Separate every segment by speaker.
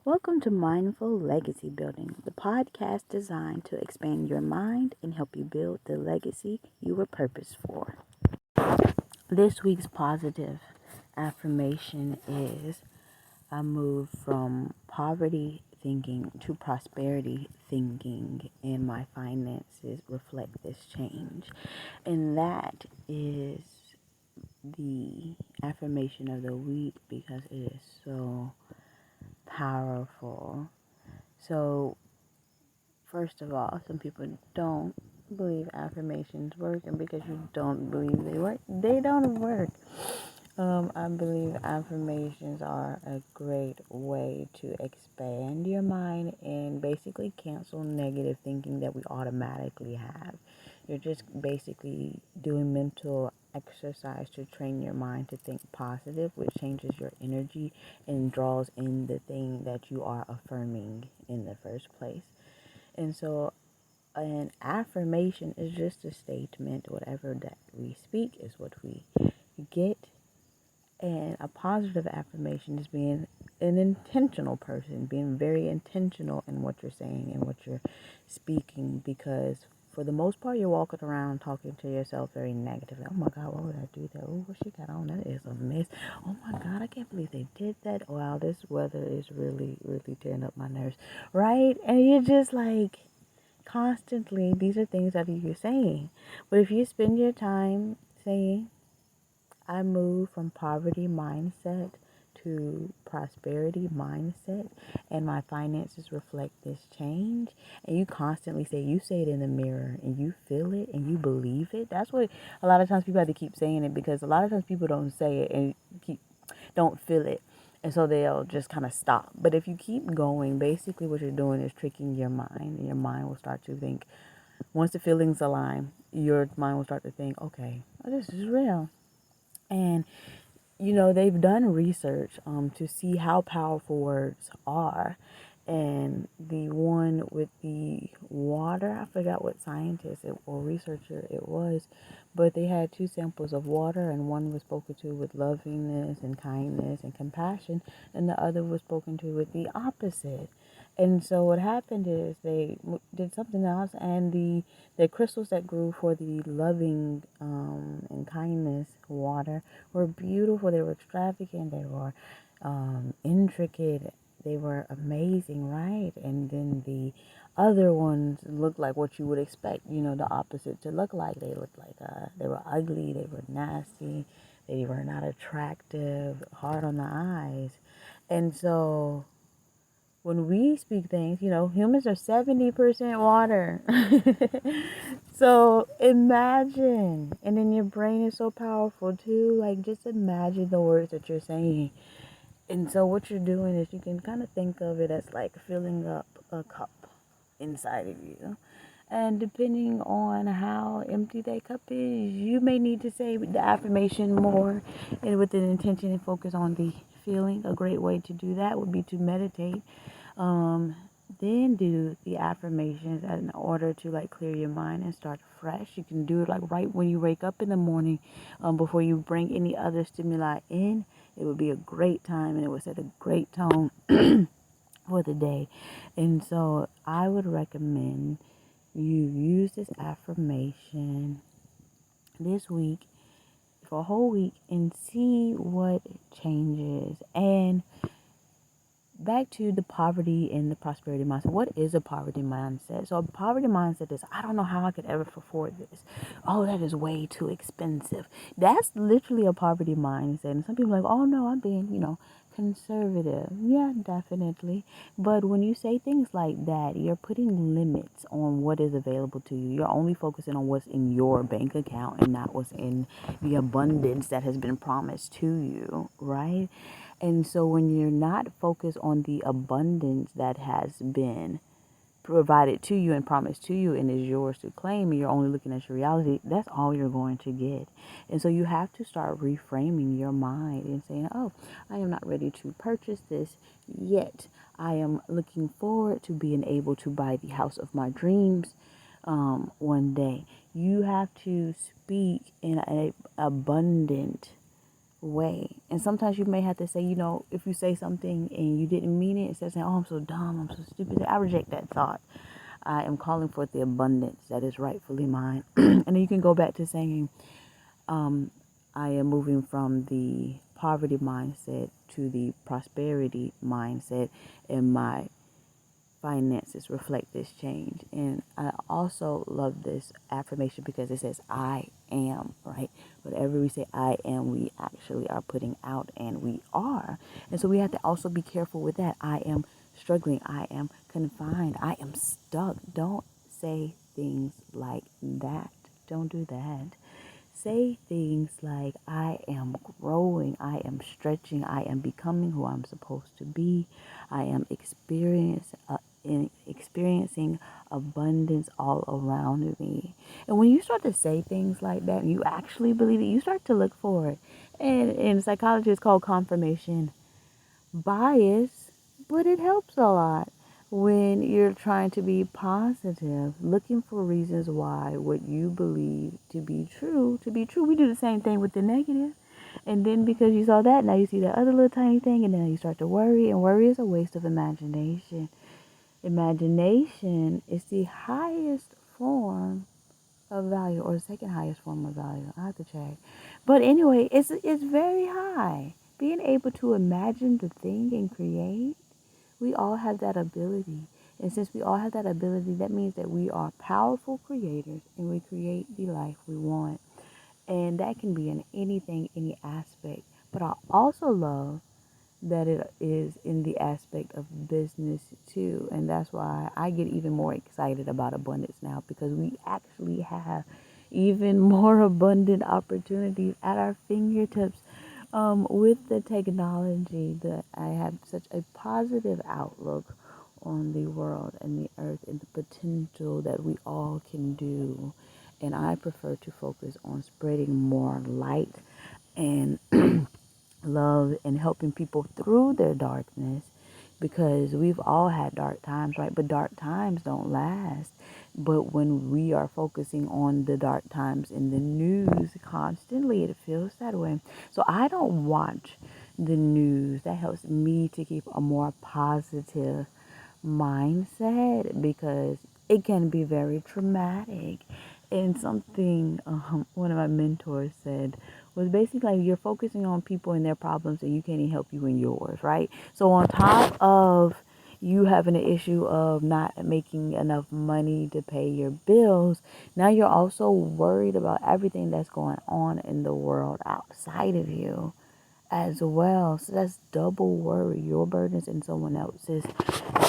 Speaker 1: Welcome to Mindful Legacy Building, the podcast designed to expand your mind and help you build the legacy you were purposed for. This week's positive affirmation is I move from poverty thinking to prosperity thinking, and my finances reflect this change. And that is the affirmation of the week because it is so powerful. So, first of all, some people don't believe affirmations work, and because you don't believe they don't work. I believe affirmations are a great way to expand your mind and basically cancel negative thinking that we automatically have. You're just basically doing mental exercise to train your mind to think positive, which changes your energy and draws in the thing that you are affirming in the first place. And so an affirmation is just a statement. Whatever that we speak is what we get. And a positive affirmation is being an intentional person, being very intentional in what you're saying and what you're speaking, because for the most part, you're walking around talking to yourself very negatively. Oh my God, why would I do that? Oh, what she got on? That is a mess. Oh my God, I can't believe they did that. Wow, this weather is really, really tearing up my nerves. Right? And you're just like, constantly, these are things that you're saying. But if you spend your time saying, I move from poverty mindset to prosperity mindset, and my finances reflect this change, and you constantly you say it in the mirror and you feel it and you believe it. That's what a lot of times people have to keep saying it, because a lot of times people don't say it and don't feel it, and so they'll just kind of stop. But if you keep going, basically what you're doing is tricking your mind, and your mind will start to think, once the feelings align, your mind will start to think, okay, this is real. And they've done research to see how powerful words are. And the one with the water, I forgot what scientist or researcher it was, but they had two samples of water, and one was spoken to with lovingness and kindness and compassion, and the other was spoken to with the opposite. And so what happened is they did something else, and the crystals that grew for the loving and kindness water were beautiful. They were extravagant. They were intricate. They were amazing, right? And then the other ones looked like what you would expect, the opposite to look like. They looked like they were ugly. They were nasty. They were not attractive, hard on the eyes. And so when we speak things, humans are 70% water. So imagine, and then your brain is so powerful too. Like, just imagine the words that you're saying. And so what you're doing is you can kind of think of it as like filling up a cup inside of you. And depending on how empty that cup is, you may need to say the affirmation more and with an intention and focus on the feeling. A great way to do that would be to meditate. Then do the affirmations in order to like clear your mind and start fresh. You can do it like right when you wake up in the morning, before you bring any other stimuli in. It would be a great time, and it would set a great tone for the day. And so I would recommend you use this affirmation this week for a whole week and see what changes. And back to the poverty and the prosperity mindset. What is a poverty mindset? So a poverty mindset is, I don't know how I could ever afford this. Oh, that is way too expensive. That's literally a poverty mindset. And some people are like, oh no, I'm being, conservative. Yeah, definitely. But when you say things like that, you're putting limits on what is available to you. You're only focusing on what's in your bank account and not what's in the abundance that has been promised to you, right? And so when you're not focused on the abundance that has been provided to you and promised to you and is yours to claim, and you're only looking at your reality, that's all you're going to get. And so you have to start reframing your mind and saying, oh, I am not ready to purchase this yet. I am looking forward to being able to buy the house of my dreams one day. You have to speak in an abundant way. And sometimes you may have to say, if you say something and you didn't mean it, instead of saying, oh, I'm so dumb, I'm so stupid, I reject that thought. I am calling forth the abundance that is rightfully mine. And then you can go back to saying, I am moving from the poverty mindset to the prosperity mindset, and my finances reflect this change. And I also love this affirmation because it says I am, right? Whatever we say I am, we actually are putting out, and we are. And so we have to also be careful with that. I am struggling, I am confined, I am stuck. Don't say things like that. Don't do that. Say things like, I am growing, I am stretching, I am becoming who I'm supposed to be, I am experiencing abundance all around me. And when you start to say things like that and you actually believe it, you start to look for it. And in psychology, it's called confirmation bias, but it helps a lot when you're trying to be positive, looking for reasons why what you believe to be true. We do the same thing with the negative. And then because you saw that, now you see that other little tiny thing, and then you start to worry, and worry is a waste of imagination. Imagination is the highest form of value, or the second highest form of value. I have to check. But anyway, it's very high. Being able to imagine the thing and create, we all have that ability. And since we all have that ability, that means that we are powerful creators, and we create the life we want. And that can be in anything, any aspect. But I also love that it is in the aspect of business too. And that's why I get even more excited about abundance now, because we actually have even more abundant opportunities at our fingertips. With the technology, that I have such a positive outlook on the world and the earth and the potential that we all can do. And I prefer to focus on spreading more light and love and helping people through their darkness, because we've all had dark times, right? But dark times don't last. But when we are focusing on the dark times in the news constantly, it feels that way. So I don't watch the news. That helps me to keep a more positive mindset, because it can be very traumatic. And something one of my mentors said was basically like, you're focusing on people and their problems, and you can't even help you in yours, right? So on top of you having an issue of not making enough money to pay your bills, now you're also worried about everything that's going on in the world outside of you as well. So that's double worry, your burdens and someone else's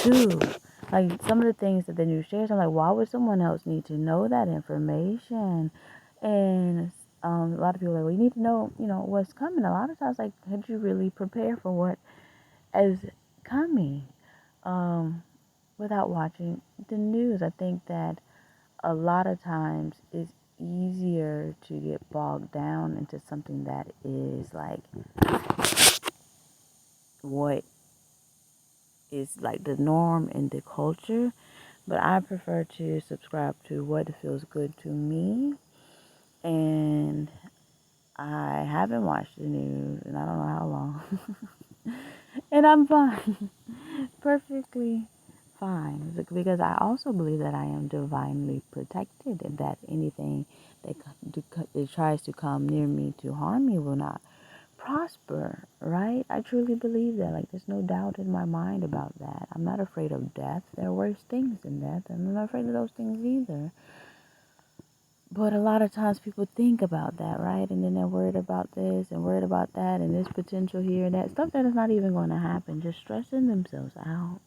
Speaker 1: too. Like some of the things that the news shares, I'm like, why would someone else need to know that information? And a lot of people are like, well, you need to know, what's coming. A lot of times, like, had you really prepare for what is coming without watching the news? I think that a lot of times it's easier to get bogged down into something that is like what is like the norm in the culture, but I prefer to subscribe to what feels good to me. And I haven't watched the news and I don't know how long. And I'm fine. Perfectly fine. Because I also believe that I am divinely protected, and that anything that tries to come near me to harm me will not prosper, right? I truly believe that. Like, there's no doubt in my mind about that. I'm not afraid of death. There are worse things than death, and I'm not afraid of those things either. But a lot of times people think about that, right? And then they're worried about this and worried about that and this potential here and that. Stuff that is not even going to happen. Just stressing themselves out.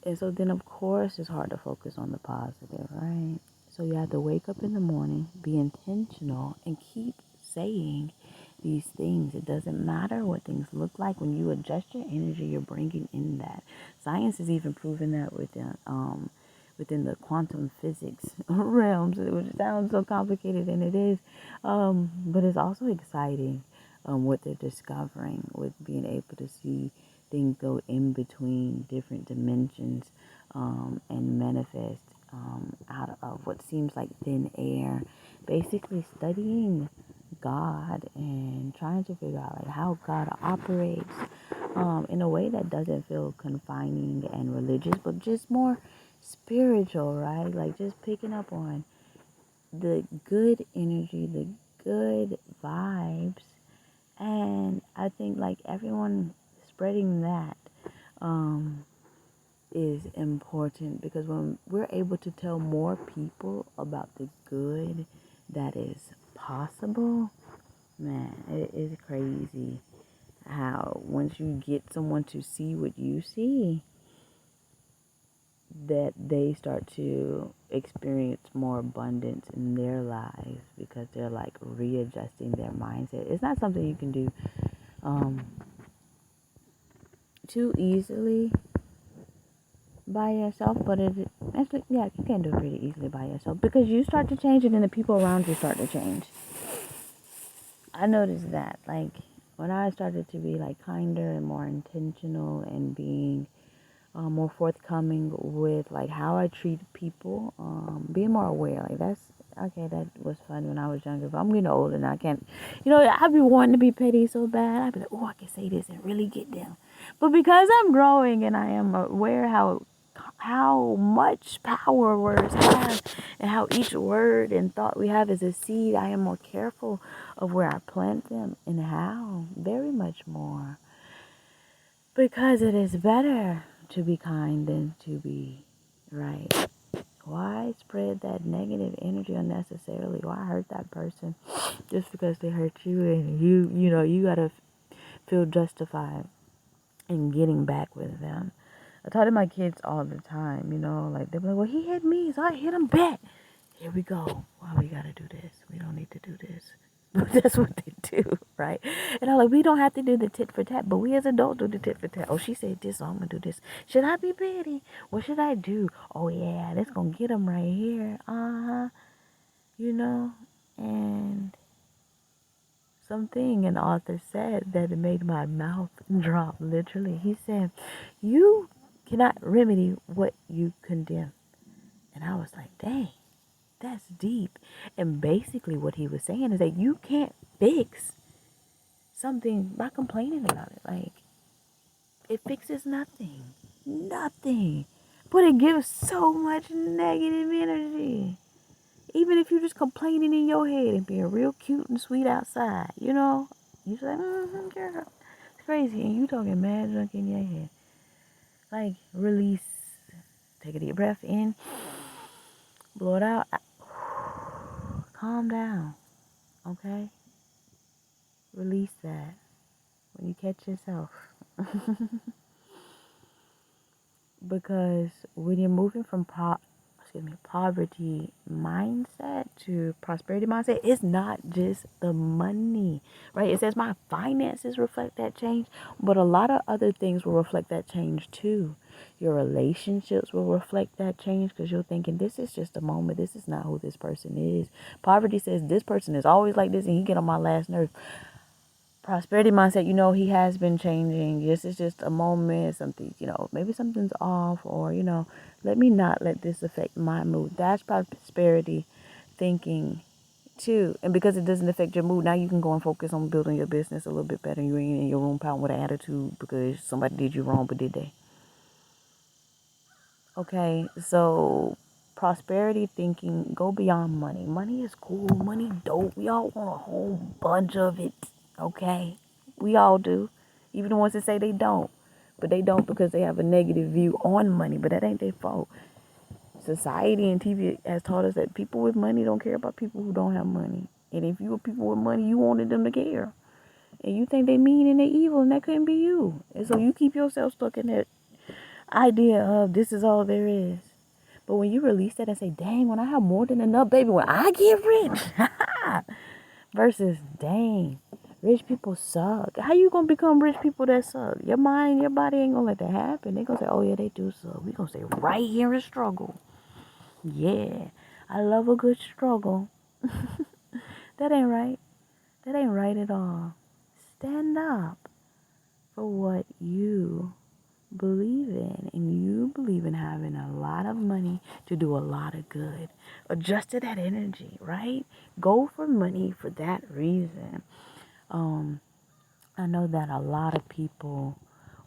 Speaker 1: And so then, of course, it's hard to focus on the positive, right? So you have to wake up in the morning, be intentional, and keep saying these things. It doesn't matter what things look like. When you adjust your energy, you're bringing in that. Science has even proven that within the quantum physics realms, which sounds so complicated, and it is. But it's also exciting what they're discovering with being able to see things go in between different dimensions and manifest out of what seems like thin air. Basically studying God and trying to figure out like how God operates in a way that doesn't feel confining and religious, but just more spiritual, right? Like just picking up on the good energy, the good vibes, and I think like everyone spreading that um, is important because when we're able to tell more people about the good that is possible, man, it is crazy how once you get someone to see what you see, that they start to experience more abundance in their lives because they're like readjusting their mindset. It's not something you can do um, too easily by yourself, but actually, yeah, you can do it pretty easily by yourself because you start to change it and the people around you start to change. I noticed that, like, when I started to be like kinder and more intentional and being more forthcoming with like how I treat people, being more aware. Like that's okay. That was fun when I was younger, but I'm getting older now. I can't, I'd be wanting to be petty so bad. I'd be like, oh, I can say this and really get them. But because I'm growing and I am aware how much power words have and how each word and thought we have is a seed, I am more careful of where I plant them and how. Very much more. Because it is better to be kind than to be right. Why spread that negative energy unnecessarily? Why hurt that person just because they hurt you and you gotta feel justified in getting back with them. I talk to my kids all the time, like they're like, well, he hit me, so I hit him back. Here we go. Why we gotta do this? We don't need to do this. But that's what they do, right? And I'm like, we don't have to do the tit for tat, but we as adults do the tit for tat. Oh, she said this, so I'm gonna do this. Should I be petty? What should I do? Oh yeah, that's gonna get them right here. And something an author said that it made my mouth drop, literally. He said, you cannot remedy what you condemn. And I was like, dang, that's deep. And basically what he was saying is that you can't fix something by complaining about it. Like, it fixes nothing. Nothing. But it gives so much negative energy. Even if you're just complaining in your head and being real cute and sweet outside, you say, girl, it's crazy. And you talking mad junk in your head. Like, release. Take a deep breath in. Blow it out. Calm down. Okay? Release that when you catch yourself. Because when you're moving from poverty mindset to prosperity mindset, it's not just the money, right? It says my finances reflect that change, but a lot of other things will reflect that change too. Your relationships will reflect that change because you're thinking this is just a moment. This is not who this person is. Poverty says this person is always like this and he get on my last nerve. Prosperity mindset, he has been changing. This is just a moment, something, maybe something's off, or, let me not let this affect my mood. That's prosperity thinking too. And because it doesn't affect your mood, now you can go and focus on building your business a little bit better. You ain't in your room pouting with an attitude because somebody did you wrong, but did they? Okay, so prosperity thinking, go beyond money. Money is cool. Money dope. We all want a whole bunch of it. Okay, we all do. Even the ones that say they don't, but they don't because they have a negative view on money. But that ain't their fault. Society and TV has taught us that people with money don't care about people who don't have money. And if you were people with money, you wanted them to care. And you think they mean and they evil, and that couldn't be you. And so you keep yourself stuck in that idea of this is all there is. But when you release that and say, dang, when I have more than enough, baby, when I get rich, versus, dang, rich people suck. How you gonna become rich people that suck? Your mind, your body ain't gonna let that happen. They gonna say, oh yeah, they do suck. We gonna stay right here and struggle. Yeah, I love a good struggle. That ain't right. That ain't right at all. Stand up for what you believe in and you believe in having a lot of money to do a lot of good, adjust to that energy, right? Go for money for that reason. I know that a lot of people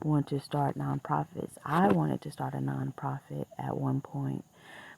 Speaker 1: want to start nonprofits. I wanted to start a nonprofit at one point,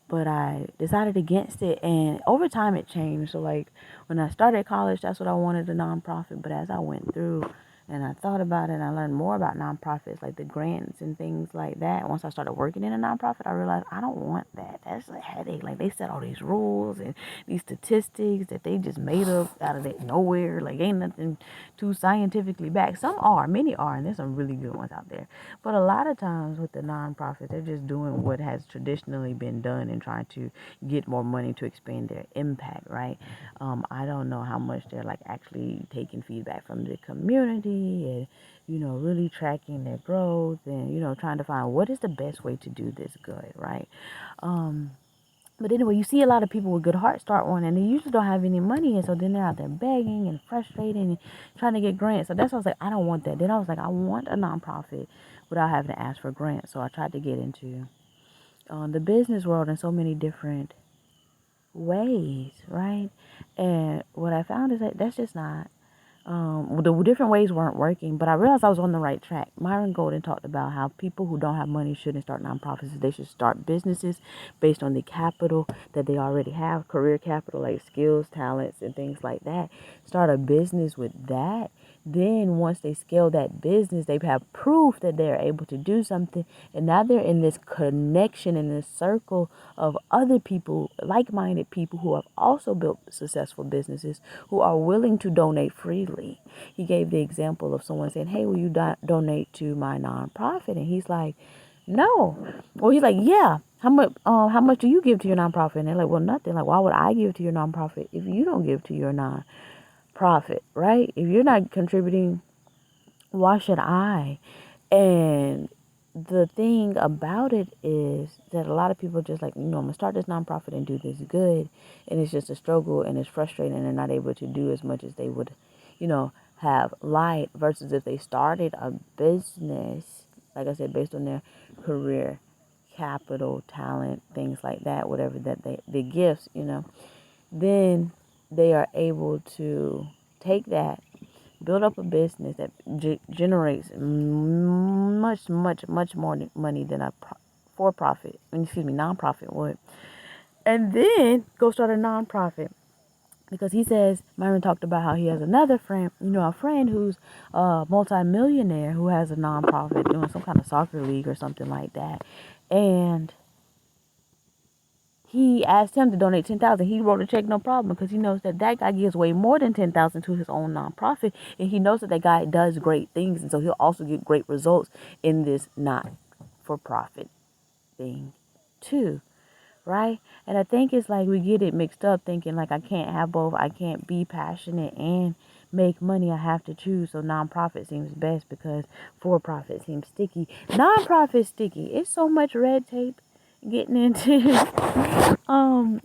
Speaker 1: but I decided against it, and over time it changed. So like when I started college, that's what I wanted, a nonprofit, but as I went through and I thought about it and I learned more about nonprofits, like the grants and things like that. Once I started working in a nonprofit, I realized I don't want that. That's a headache. Like they set all these rules and these statistics that they just made up out of nowhere. Like ain't nothing too scientifically backed. Some are, many are, and there's some really good ones out there. But a lot of times with the nonprofits, they're just doing what has traditionally been done and trying to get more money to expand their impact, right? I don't know how much they're like actually taking feedback from the community and, really tracking their growth and, trying to find what is the best way to do this good, right? But anyway, you see a lot of people with good hearts start one, and they usually don't have any money, and so then they're out there begging and frustrated and trying to get grants. So that's why I was like, I don't want that. Then I was like, I want a nonprofit without having to ask for grants. So I tried to get into the business world in so many different ways, right? And what I found is that that's just not the different ways weren't working, but I realized I was on the right track. Myron Golden talked about how people who don't have money shouldn't start nonprofits. They should start businesses based on the capital that they already have, career capital like skills, talents, and things like that. Start a business with that. Then once they scale that business, they have proof that they're able to do something. And now they're in this connection, in this circle of other people, like-minded people who have also built successful businesses, who are willing to donate freely. He gave the example of someone saying, hey, will you donate to my nonprofit? And he's like, no. Well, he's like, yeah. How much do you give to your nonprofit? And they're like, well, nothing. Like, why would I give to your nonprofit if you don't give to your nonprofit, right? If you're not contributing, why should I? And the thing about it is that a lot of people are just like, I'm gonna start this nonprofit and do this good, and it's just a struggle and it's frustrating and they're not able to do as much as they would, have light, versus if they started a business, like I said, based on their career, capital, talent, things like that, whatever that the gifts, then they are able to take that, build up a business that generates much, much, much more money than a nonprofit would. And then go start a nonprofit. Because he says, Myron talked about how he has another friend, a friend who's a multi-millionaire who has a nonprofit doing some kind of soccer league or something like that. And he asked him to donate 10,000. He wrote a check, no problem, because he knows that guy gives way more than 10,000 to his own nonprofit, and he knows that guy does great things, and so he'll also get great results in this not-for-profit thing too, right? And I think it's like we get it mixed up, thinking like I can't have both. I can't be passionate and make money. I have to choose. So nonprofit seems best because for-profit seems sticky. Nonprofit sticky. It's so much red tape getting into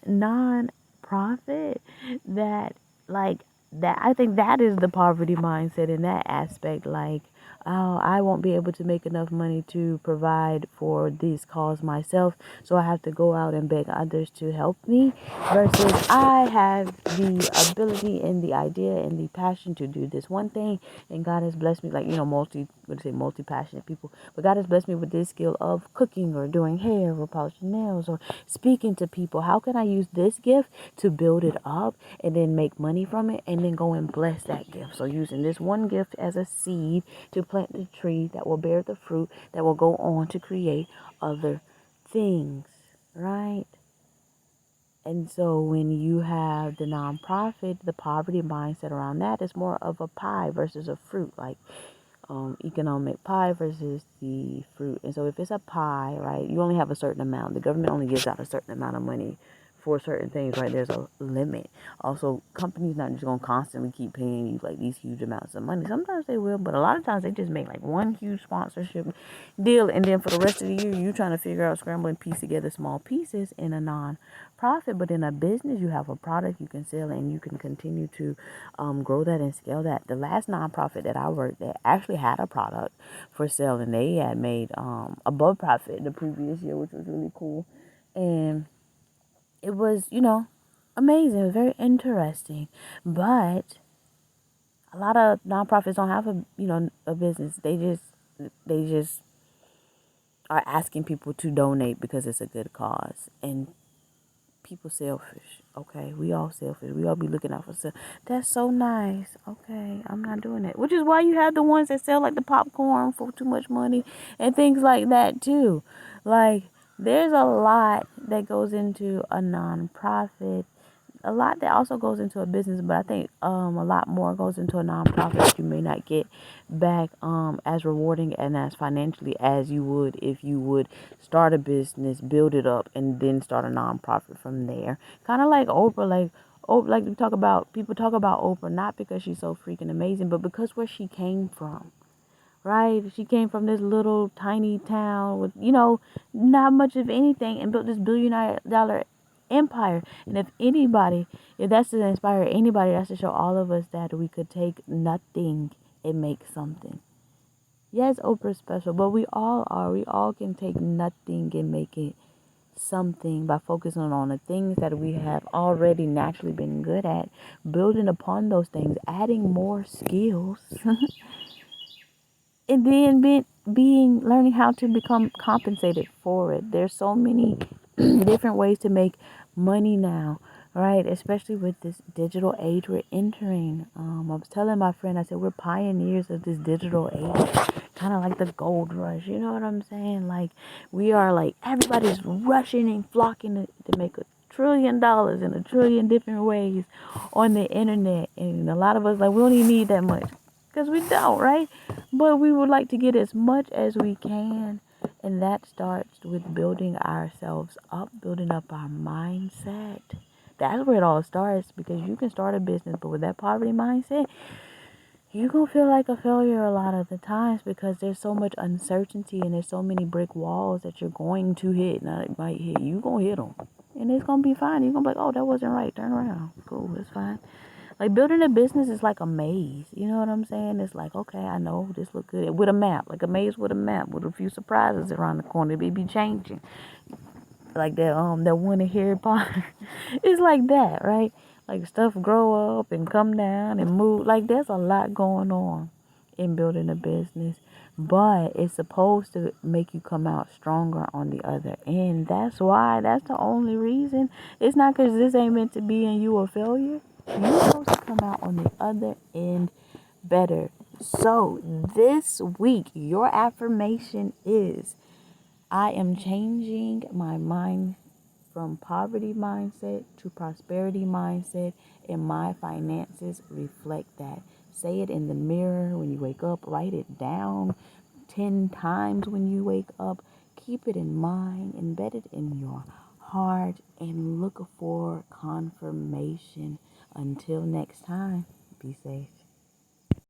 Speaker 1: non-profit that like that. I think that is the poverty mindset in that aspect. Like, oh, I won't be able to make enough money to provide for this cause myself, so I have to go out and beg others to help me, versus I have the ability and the idea and the passion to do this one thing, and God has blessed me, like, multi-passionate people, but God has blessed me with this skill of cooking or doing hair or polishing nails or speaking to people. How can I use this gift to build it up and then make money from it and then go and bless that gift? So using this one gift as a seed to plant the tree that will bear the fruit that will go on to create other things, right? And so when you have the nonprofit, the poverty mindset around that is more of a pie versus a fruit, like economic pie versus the fruit. And so if it's a pie, right, you only have a certain amount. The government only gives out a certain amount of money for certain things, right? There's a limit. Also, companies not just gonna constantly keep paying you like these huge amounts of money. Sometimes they will, but a lot of times they just make like one huge sponsorship deal, and then for the rest of the year, you trying to figure out, scramble and piece together small pieces in a non-profit. But in a business, you have a product you can sell, and you can continue to grow that and scale that. The last nonprofit that I worked at actually had a product for sale, and they had made above profit the previous year, which was really cool. And it was, amazing. It was very interesting. But a lot of nonprofits don't have a business. They just are asking people to donate because it's a good cause. And people selfish. Okay, we all selfish. We all be looking out for self. That's so nice. Okay, I'm not doing it. Which is why you have the ones that sell like the popcorn for too much money and things like that too. Like, there's a lot that goes into a nonprofit, a lot that also goes into a business, but I think a lot more goes into a nonprofit that you may not get back as rewarding and as financially as you would if you would start a business, build it up, and then start a nonprofit from there. Kind of like Oprah, like people talk about Oprah not because she's so freaking amazing, but because where she came from. Right? She came from this little tiny town with, not much of anything, and built this $1 billion empire. And if that's to inspire anybody, that's to show all of us that we could take nothing and make something. Yes, Oprah's special, but we all are. We all can take nothing and make it something by focusing on the things that we have already naturally been good at, building upon those things, adding more skills. And then learning how to become compensated for it. There's so many different ways to make money now, right? Especially with this digital age we're entering. I was telling my friend, I said, we're pioneers of this digital age, kind of like the gold rush. You know what I'm saying? Like, we are like, everybody's rushing and flocking to make $1 trillion in a trillion different ways on the internet. And a lot of us, like, we don't even need that much. Because we don't, right? But we would like to get as much as we can. And that starts with building ourselves up, building up our mindset. That's where it all starts, because you can start a business, but with that poverty mindset, you're going to feel like a failure a lot of the times, because there's so much uncertainty and there's so many brick walls that you're going to hit. Now, it might hit you, going to hit them. And it's going to be fine. You're going to be like, oh, that wasn't right. Turn around. Cool, it's fine. Like, building a business is like a maze. You know what I'm saying? It's like, okay, I know this look good. With a map. Like a maze with a map with a few surprises around the corner. It be changing. Like that one in Harry Potter. It's like that, right? Like, stuff grow up and come down and move. Like, there's a lot going on in building a business. But it's supposed to make you come out stronger on the other end. That's the only reason. It's not because this ain't meant to be and you a failure. You're supposed to come out on the other end better. So this week, your affirmation is, I am changing my mind from poverty mindset to prosperity mindset, and my finances reflect that. Say it in the mirror when you wake up. Write it down 10 times when you wake up. Keep it in mind. Embed it in your heart, and look for confirmation. Until next time, be safe.